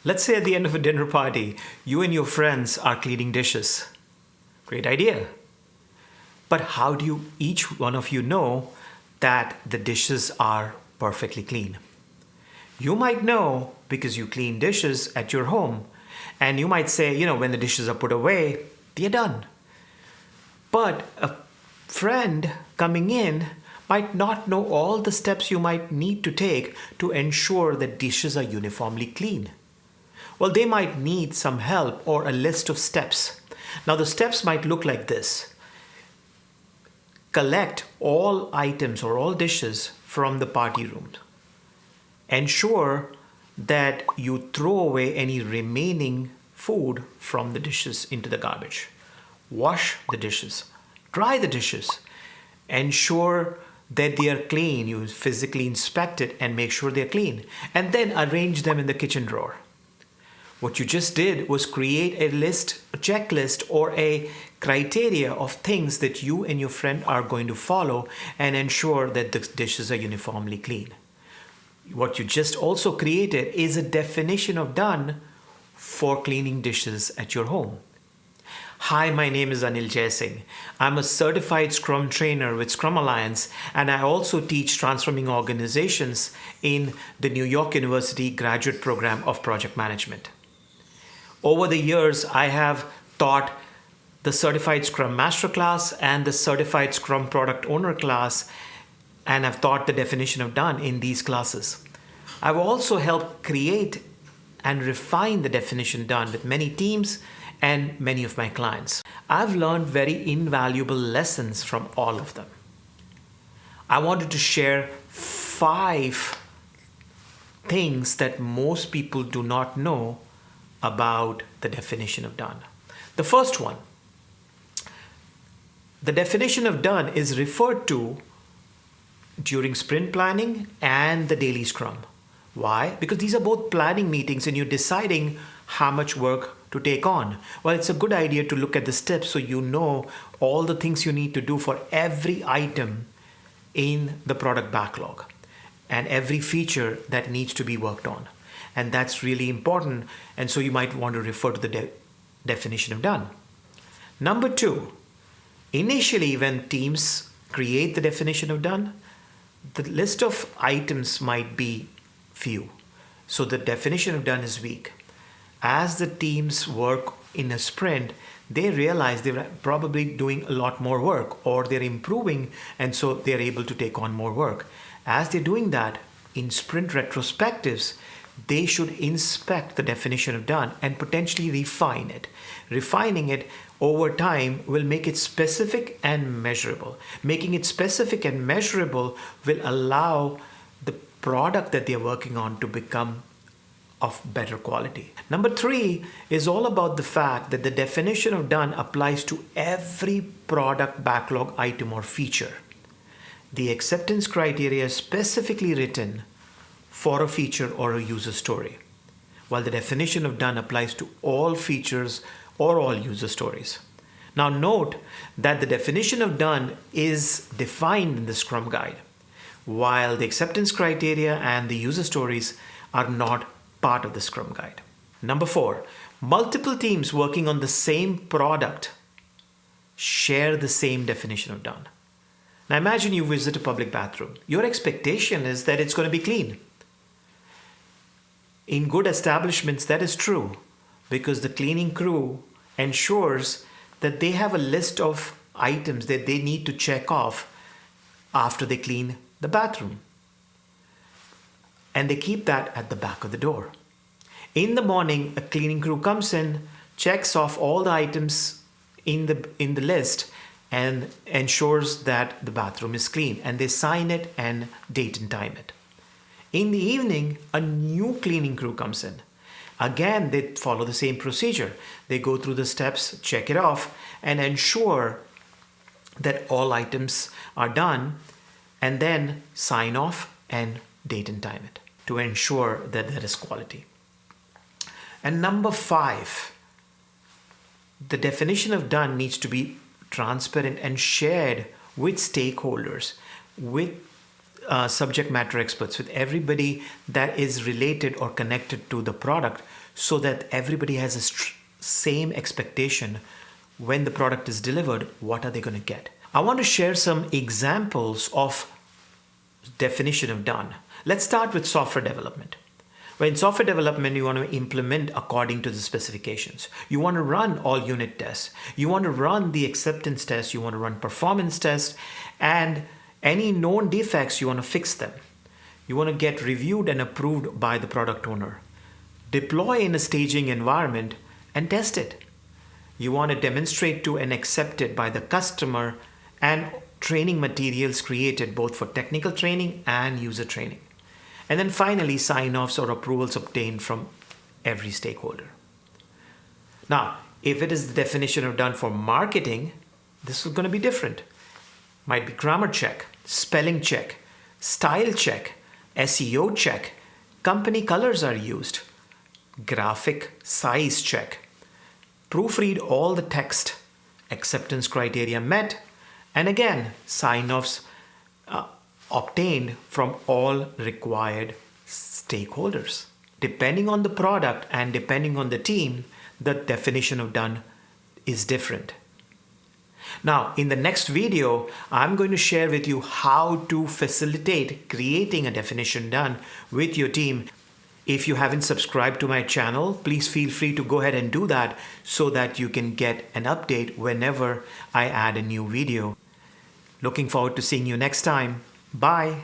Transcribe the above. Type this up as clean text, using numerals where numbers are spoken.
Let's say at the end of a dinner party, you and your friends are cleaning dishes. Great idea. But how do each one of you know that the dishes are perfectly clean? You might know because you clean dishes at your home. And you might say, when the dishes are put away, they're done. But a friend coming in might not know all the steps you might need to take to ensure that dishes are uniformly clean. Well, they might need some help or a list of steps. Now, the steps might look like this. Collect all items or all dishes from the party room. Ensure that you throw away any remaining food from the dishes into the garbage. Wash the dishes. Dry the dishes. Ensure that they are clean. You physically inspect it and make sure they're clean. And then arrange them in the kitchen drawer. What you just did was create a list, a checklist, or a criteria of things that you and your friend are going to follow and ensure that the dishes are uniformly clean. What you just also created is a definition of done for cleaning dishes at your home. Hi, my name is Anil Jaising. I'm a certified Scrum trainer with Scrum Alliance, and I also teach transforming organizations in the New York University graduate program of project management. Over the years, I have taught the Certified Scrum Master class and the Certified Scrum Product Owner class, and I've taught the definition of done in these classes. I've also helped create and refine the definition done with many teams and many of my clients. I've learned very invaluable lessons from all of them. I wanted to share 5 things that most people do not know about the definition of done. The first one, the definition of done is referred to during sprint planning and the daily scrum. Why? Because these are both planning meetings and you're deciding how much work to take on. Well, it's a good idea to look at the steps so you know all the things you need to do for every item in the product backlog and every feature that needs to be worked on. And that's really important. And so you might want to refer to the definition of done. Number 2, initially when teams create the definition of done, the list of items might be few. So the definition of done is weak. As the teams work in a sprint, they realize they're probably doing a lot more work or they're improving, and so they're able to take on more work. As they're doing that, in sprint retrospectives, they should inspect the definition of done and potentially refine it. Refining it over time will make it specific and measurable. Making it specific and measurable will allow the product that they're working on to become of better quality. Number 3 is all about the fact that the definition of done applies to every product backlog item or feature. The acceptance criteria is specifically written for a feature or a user story, while the definition of done applies to all features or all user stories. Now note that the definition of done is defined in the Scrum Guide, while the acceptance criteria and the user stories are not part of the Scrum Guide. Number 4, multiple teams working on the same product share the same definition of done. Now imagine you visit a public bathroom. Your expectation is that it's going to be clean. In good establishments, that is true because the cleaning crew ensures that they have a list of items that they need to check off after they clean the bathroom. And they keep that at the back of the door. In the morning, a cleaning crew comes in, checks off all the items in the list and ensures that the bathroom is clean, and they sign it and date and time it. In the evening, a new cleaning crew comes in. Again, they follow the same procedure. They go through the steps, check it off, and ensure that all items are done, and then sign off and date and time it to ensure that there is quality. And number 5, the definition of done needs to be transparent and shared with stakeholders, with subject matter experts, with everybody that is related or connected to the product, so that everybody has a same expectation when the product is delivered. What are they going to get? I want to share some examples of definition of done. Let's start with software development. Well, in software development, you want to implement according to the specifications. You want to run all unit tests. You want to run the acceptance tests. You want to run performance tests, and any known defects, you want to fix them. You want to get reviewed and approved by the product owner. Deploy in a staging environment and test it. You want to demonstrate to and accept it by the customer, and training materials created both for technical training and user training. And then finally, sign-offs or approvals obtained from every stakeholder. Now, if it is the definition of done for marketing, this is going to be different. Might be grammar check, spelling check, style check, SEO check, company colors are used, graphic size check, proofread all the text, acceptance criteria met, and again, sign-offs obtained from all required stakeholders. Depending on the product and depending on the team, the definition of done is different. Now, in the next video, I'm going to share with you how to facilitate creating a definition done with your team. If you haven't subscribed to my channel, please feel free to go ahead and do that so that you can get an update whenever I add a new video. Looking forward to seeing you next time. Bye.